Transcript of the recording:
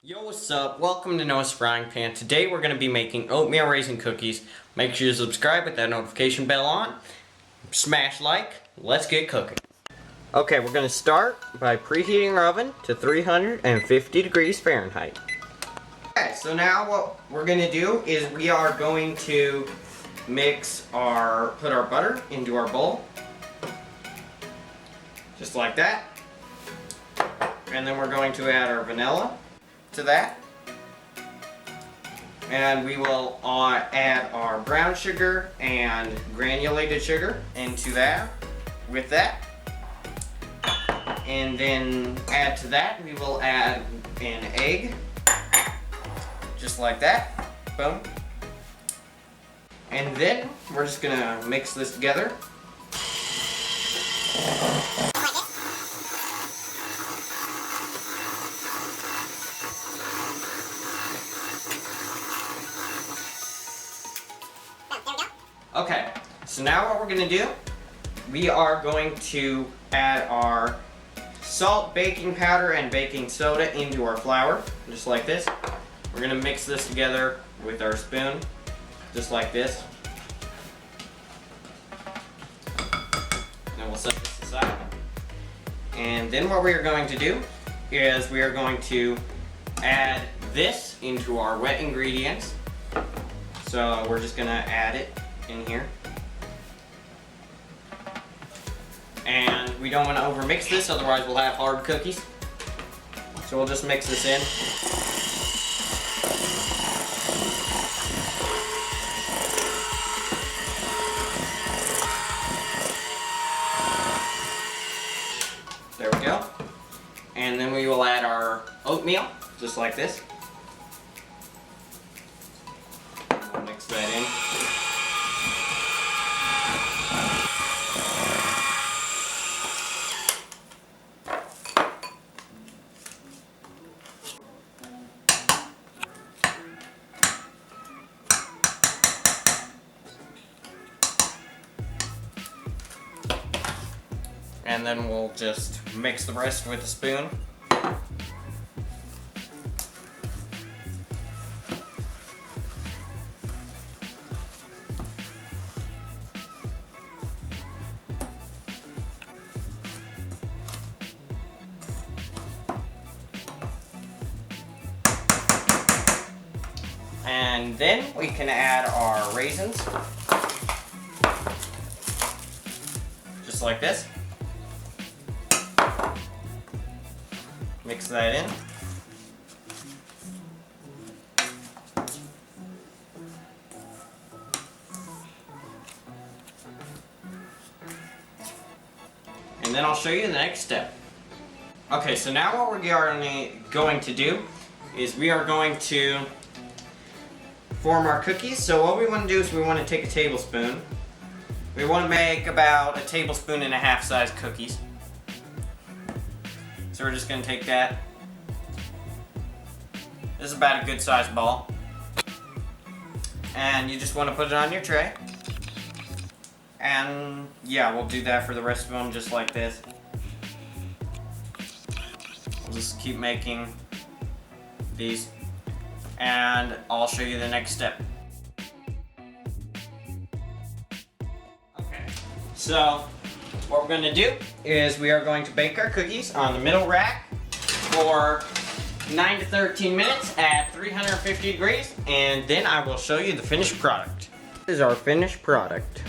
Yo, what's up? Welcome to Noah's Frying Pan. Today we're going to be making oatmeal raisin cookies. Make sure you subscribe with that notification bell on. Smash like. Let's get cooking. Okay, we're going to start by preheating our oven to 350 degrees Fahrenheit. Okay, so now what we're going to do is we are going to put our butter into our bowl. Just like that. And then we're going to add our vanilla to that, and we will add our brown sugar and granulated sugar into that with that, and then add to that we will add an egg, just like that. Boom. And then we're just gonna mix this together. Okay, so now what we're going to do, we are going to add our salt, baking powder, and baking soda into our flour, just like this. We're going to mix this together with our spoon, just like this. And we'll set this aside. And then what we are going to do is we are going to add this into our wet ingredients. So we're just going to add it in here, and we don't want to overmix this, otherwise we'll have hard cookies. So we'll just mix this in. There we go. And then we will add our oatmeal, just like this. We'll mix that in. And then we'll just mix the rest with a spoon. And then we can add our raisins, just like this. Mix that in. And then I'll show you the next step. Okay, so now what we're going to do is we are going to form our cookies. So what we want to do is we want to take a tablespoon. We want to make about 1.5 tablespoons size cookies. So we're just going to take that. This is about a good sized ball. And you just want to put it on your tray. And yeah, we'll do that for the rest of them just like this. We'll just keep making these. And I'll show you the next step. Okay, so what we're going to do is we are going to bake our cookies on the middle rack for 9 to 13 minutes at 350 degrees, and then I will show you the finished product. This is our finished product.